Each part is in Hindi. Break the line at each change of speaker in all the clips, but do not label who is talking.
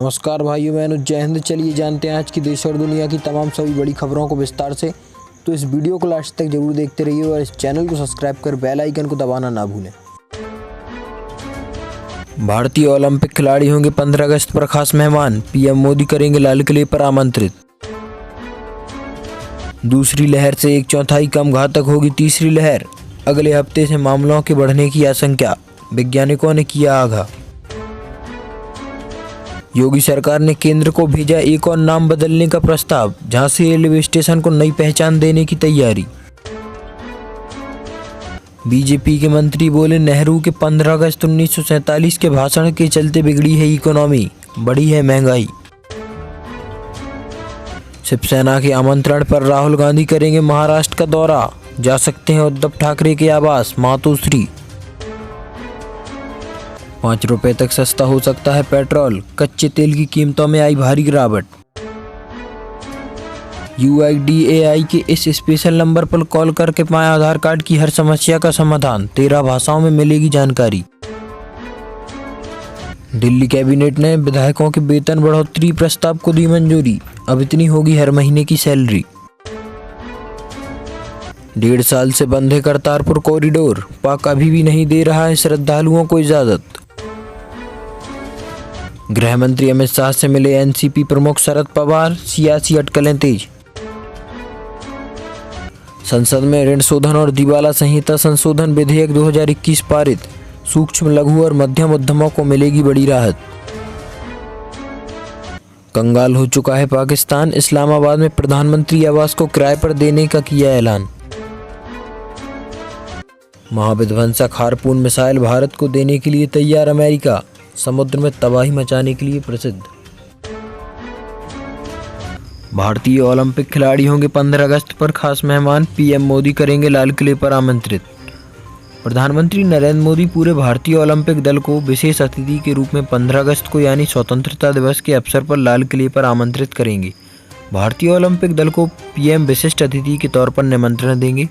नमस्कार भाइयों, मैं अनुज। जय हिंद। चलिए जानते हैं आज की देश और दुनिया की तमाम सभी बड़ी खबरों को विस्तार से। तो इस वीडियो को लास्ट तक जरूर देखते रहिए और इस चैनल को सब्सक्राइब कर बेल आइकन को दबाना ना भूलें। भारतीय ओलंपिक खिलाड़ी होंगे 15 अगस्त पर खास मेहमान, पीएम मोदी करेंगे लाल किले पर आमंत्रित। दूसरी लहर से 1/4 कम घातक होगी तीसरी लहर, अगले हफ्ते से मामलों के बढ़ने की आशंका, वैज्ञानिकों ने किया आगाह। योगी सरकार ने केंद्र को भेजा एक और नाम बदलने का प्रस्ताव, झांसी रेलवे स्टेशन को नई पहचान देने की तैयारी। बीजेपी के मंत्री बोले नेहरू के 15 अगस्त 1947 के भाषण के चलते बिगड़ी है इकोनॉमी, बढ़ी है महंगाई। शिवसेना के आमंत्रण पर राहुल गांधी करेंगे महाराष्ट्र का दौरा, जा सकते हैं उद्धव ठाकरे के आवास मातोश्री। 5 रुपए तक सस्ता हो सकता है पेट्रोल, कच्चे तेल की कीमतों में आई भारी गिरावट। UIDAI के इस स्पेशल नंबर पर कॉल करके पाएं आधार कार्ड की हर समस्या का समाधान, 13 भाषाओं में मिलेगी जानकारी। दिल्ली कैबिनेट ने विधायकों के वेतन बढ़ोतरी प्रस्ताव को दी मंजूरी, अब इतनी होगी हर महीने की सैलरी। 1.5 साल से बंद है करतारपुर कॉरिडोर, पाक अभी भी नहीं दे रहा है श्रद्धालुओं को इजाजत। गृह मंत्री अमित शाह से मिले एनसीपी प्रमुख शरद पवार, सियासी अटकलें तेज। संसद में ऋण शोधन और दिवाला संहिता संशोधन विधेयक 2021 पारित, सूक्ष्म लघु और मध्यम उद्यमों को मिलेगी बड़ी राहत। कंगाल हो चुका है पाकिस्तान, इस्लामाबाद में प्रधानमंत्री आवास को किराए पर देने का किया ऐलान। महाविध्वंसक हार्पून मिसाइल भारत को देने के लिए तैयार अमेरिका, समुद्र में तबाही मचाने के लिए प्रसिद्ध। भारतीय ओलंपिक खिलाड़ी होंगे 15 अगस्त पर खास मेहमान, पीएम मोदी करेंगे लाल किले पर आमंत्रित। प्रधानमंत्री नरेंद्र मोदी पूरे भारतीय ओलंपिक दल को विशेष अतिथि के रूप में 15 अगस्त को यानी स्वतंत्रता दिवस के अवसर पर लाल किले पर आमंत्रित करेंगे। भारतीय ओलंपिक दल को पीएम विशिष्ट अतिथि के तौर पर निमंत्रण देंगे।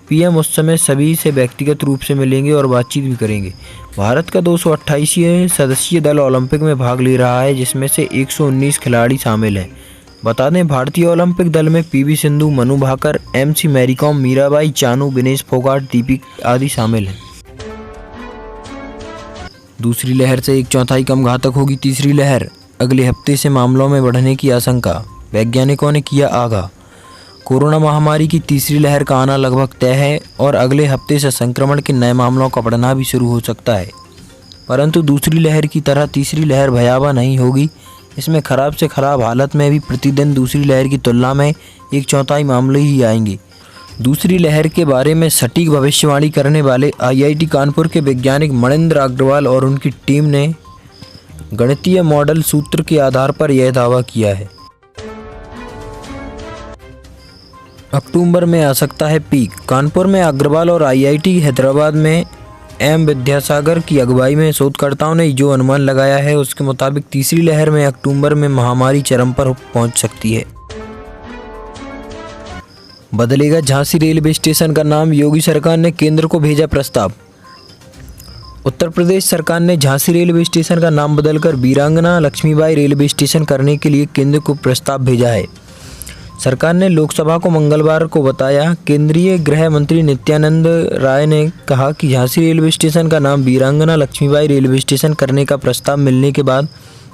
पीएम उस समय सभी से व्यक्तिगत रूप से मिलेंगे और बातचीत भी करेंगे। भारत का 228 सदस्यीय दल ओलंपिक में भाग ले रहा है, जिसमें से 119 खिलाड़ी शामिल हैं। बता दें, भारतीय ओलंपिक दल में पीवी सिंधु, मनु भाकर, MC मैरी कॉम, मीराबाई चानू, विनेश फोगाट, दीपिक आदि शामिल हैं। दूसरी लहर से 1/4 कम घातक होगी तीसरी लहर, अगले हफ्ते से मामलों में बढ़ने की आशंका, वैज्ञानिकों ने किया आगाह। कोरोना महामारी की तीसरी लहर का आना लगभग तय है और अगले हफ्ते से संक्रमण के नए मामलों का बढ़ना भी शुरू हो सकता है, परंतु दूसरी लहर की तरह तीसरी लहर भयावह नहीं होगी। इसमें खराब से खराब हालत में भी प्रतिदिन दूसरी लहर की तुलना में 1/4 मामले ही आएंगे। दूसरी लहर के बारे में सटीक भविष्यवाणी करने वाले IIT कानपुर के वैज्ञानिक मणिंद्र अग्रवाल और उनकी टीम ने गणितीय मॉडल सूत्र के आधार पर यह दावा किया है। अक्टूबर में आ सकता है पीक। कानपुर में अग्रवाल और IIT हैदराबाद में M विद्यासागर की अगुवाई में शोधकर्ताओं ने जो अनुमान लगाया है, उसके मुताबिक तीसरी लहर में अक्टूबर में महामारी चरम पर पहुंच सकती है। बदलेगा झांसी रेलवे स्टेशन का नाम, योगी सरकार ने केंद्र को भेजा प्रस्ताव। उत्तर प्रदेश सरकार ने झांसी रेलवे स्टेशन का नाम बदलकर वीरांगना लक्ष्मीबाई रेलवे स्टेशन करने के लिए केंद्र को प्रस्ताव भेजा है। सरकार ने लोकसभा को मंगलवार को बताया। केंद्रीय गृह मंत्री नित्यानंद राय ने कहा कि झांसी रेलवे स्टेशन का नाम वीरांगना लक्ष्मीबाई रेलवे स्टेशन करने का प्रस्ताव मिलने के बाद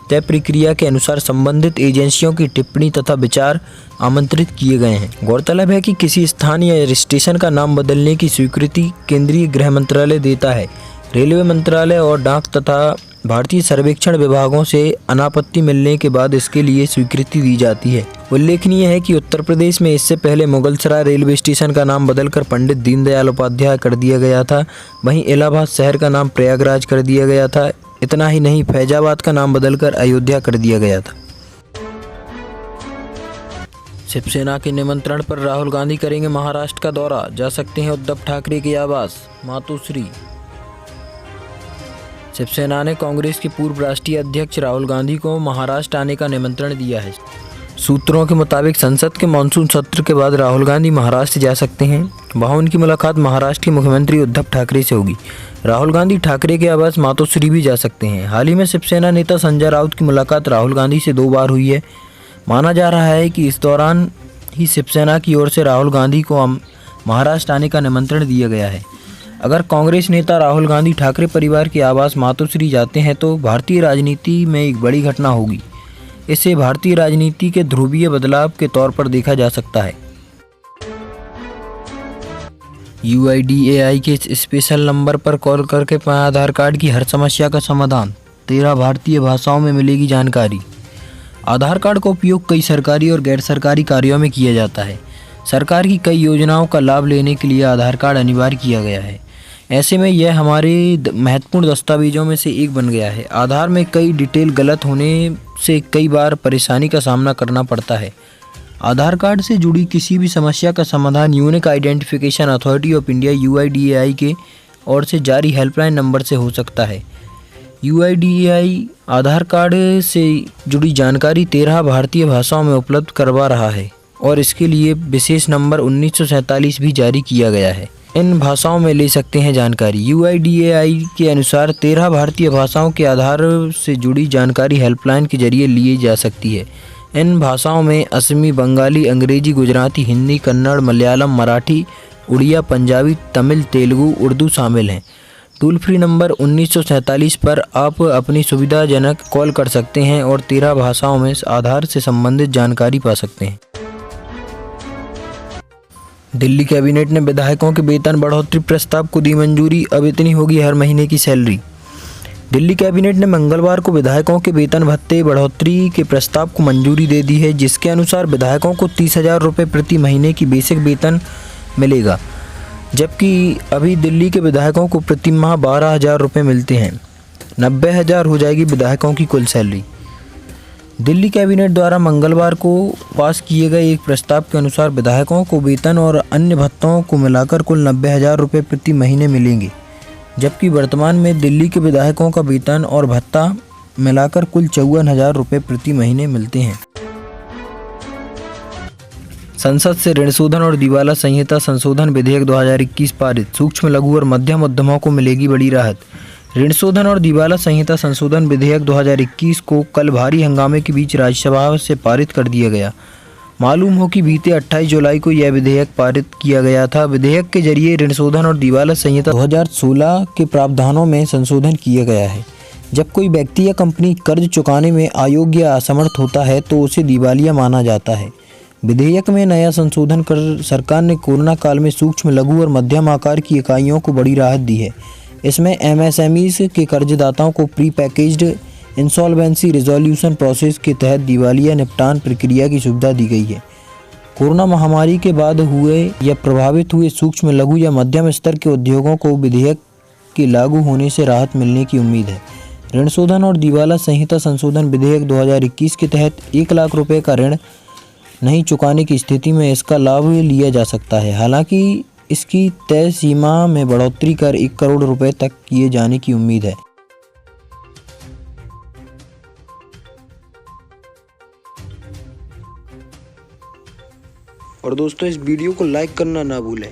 तय प्रक्रिया के अनुसार संबंधित एजेंसियों की टिप्पणी तथा विचार आमंत्रित किए गए हैं। गौरतलब है कि किसी स्थान या स्टेशन का नाम बदलने की स्वीकृति केंद्रीय गृह मंत्रालय देता है। रेलवे मंत्रालय और डाक तथा भारतीय सर्वेक्षण विभागों से अनापत्ति मिलने के बाद इसके लिए स्वीकृति दी जाती है। उल्लेखनीय है कि उत्तर प्रदेश में इससे पहले मुगलसराय रेलवे स्टेशन का नाम बदलकर पंडित दीनदयाल उपाध्याय कर दिया गया था। वहीं इलाहाबाद शहर का नाम प्रयागराज कर दिया गया था। इतना ही नहीं, फैजाबाद का नाम बदलकर अयोध्या कर दिया गया था। शिवसेना के निमंत्रण पर राहुल गांधी करेंगे महाराष्ट्र का दौरा, जा सकते हैं उद्धव ठाकरे के आवास मातोश्री। शिवसेना ने कांग्रेस के पूर्व राष्ट्रीय अध्यक्ष राहुल गांधी को महाराष्ट्र आने का निमंत्रण दिया है। सूत्रों के मुताबिक संसद के मानसून सत्र के बाद राहुल गांधी महाराष्ट्र जा सकते हैं। वहां उनकी मुलाकात महाराष्ट्र के मुख्यमंत्री उद्धव ठाकरे से होगी। राहुल गांधी ठाकरे के आवास मातोश्री भी जा सकते हैं। हाल ही में शिवसेना नेता संजय राउत की मुलाकात राहुल गांधी से 2 बार हुई है। माना जा रहा है कि इस दौरान ही शिवसेना की ओर से राहुल गांधी को महाराष्ट्र आने का निमंत्रण दिया गया है। अगर कांग्रेस नेता राहुल गांधी ठाकरे परिवार के आवास मातोश्री जाते हैं तो भारतीय राजनीति में एक बड़ी घटना होगी। इसे भारतीय राजनीति के ध्रुवीय बदलाव के तौर पर देखा जा सकता है। UIDAI के स्पेशल नंबर पर कॉल करके पाएं आधार कार्ड की हर समस्या का समाधान। 13 भारतीय भाषाओं में मिलेगी जानकारी। आधार कार्ड का उपयोग कई सरकारी और गैर सरकारी कार्यों में किया जाता है। सरकार की कई योजनाओं का लाभ लेने के लिए आधार कार्ड अनिवार्य किया गया है। ऐसे में यह हमारे महत्वपूर्ण दस्तावेजों में से एक बन गया है। आधार में कई डिटेल गलत होने से कई बार परेशानी का सामना करना पड़ता है। आधार कार्ड से जुड़ी किसी भी समस्या का समाधान unique identification authority of India UIDAI के ओर से जारी हेल्पलाइन नंबर से हो सकता है। UIDAI आधार कार्ड से जुड़ी जानकारी 13 भारतीय भाषाओं में उपलब्ध करवा रहा है और इसके लिए विशेष नंबर 1947 भी जारी किया गया है। इन भाषाओं में ले सकते हैं जानकारी। UIDAI के अनुसार 13 भारतीय भाषाओं के आधार से जुड़ी जानकारी हेल्पलाइन के जरिए ली जा सकती है। इन भाषाओं में असमी, बंगाली, अंग्रेजी, गुजराती, हिंदी, कन्नड़, मलयालम, मराठी, उड़िया, पंजाबी, तमिल, तेलुगु, उर्दू शामिल हैं। टोल फ्री नंबर 1947 पर आप अपनी सुविधाजनक कॉल कर सकते हैं और 13 भाषाओं में आधार से संबंधित जानकारी पा सकते हैं। दिल्ली कैबिनेट ने विधायकों के वेतन बढ़ोतरी प्रस्ताव को दी मंजूरी। अब इतनी होगी हर महीने की सैलरी। दिल्ली कैबिनेट ने मंगलवार को विधायकों के वेतन भत्ते बढ़ोतरी के प्रस्ताव को मंजूरी दे दी है, जिसके अनुसार विधायकों को 30,000 रुपये प्रति महीने की बेसिक वेतन मिलेगा, जबकि अभी दिल्ली के विधायकों को प्रति माह 12,000 रुपये मिलते हैं। 90,000 हो जाएगी विधायकों की कुल सैलरी। दिल्ली कैबिनेट द्वारा मंगलवार को पास किए गए एक प्रस्ताव के अनुसार विधायकों को वेतन और अन्य भत्तों को मिलाकर कुल 90,000 रुपये प्रति महीने मिलेंगे, जबकि वर्तमान में दिल्ली के विधायकों का वेतन और भत्ता मिलाकर कुल 54,000 रुपये प्रति महीने मिलते हैं। संसद से ऋण शोधन और दिवाला संहिता संशोधन विधेयक 2021 पारित। सूक्ष्म, लघु और मध्यम उद्यमों को मिलेगी बड़ी राहत। ऋण शोधन और दिवाला संहिता संशोधन विधेयक 2021 को कल भारी हंगामे के बीच राज्यसभा से पारित कर दिया गया। मालूम हो कि बीते 28 जुलाई को यह विधेयक पारित किया गया था। विधेयक के जरिए ऋण शोधन और दिवाला संहिता 2016 के प्रावधानों में संशोधन किया गया है। जब कोई व्यक्ति या कंपनी कर्ज चुकाने में अयोग्य या असमर्थ होता है तो उसे दिवालिया माना जाता है। विधेयक में नया संशोधन कर सरकार ने कोरोना काल में सूक्ष्म, लघु और मध्यम आकार की इकाइयों को बड़ी राहत दी है। इसमें MSMEs के कर्जदाताओं को pre packaged insolvency resolution process के तहत दिवालिया निपटान प्रक्रिया की सुविधा दी गई है। कोरोना महामारी के बाद हुए या प्रभावित हुए सूक्ष्म, लघु या मध्यम स्तर के उद्योगों को विधेयक के लागू होने से राहत मिलने की उम्मीद है। ऋण शोधन और दिवाला संहिता संशोधन विधेयक 2021 के तहत 1 लाख रुपये का ऋण नहीं चुकाने की स्थिति में इसका लाभ लिया जा सकता है। हालांकि इसकी तय सीमा में बढ़ोतरी कर 1 करोड़ रुपए तक किए जाने की उम्मीद है। और दोस्तों, इस वीडियो को लाइक करना ना भूलें।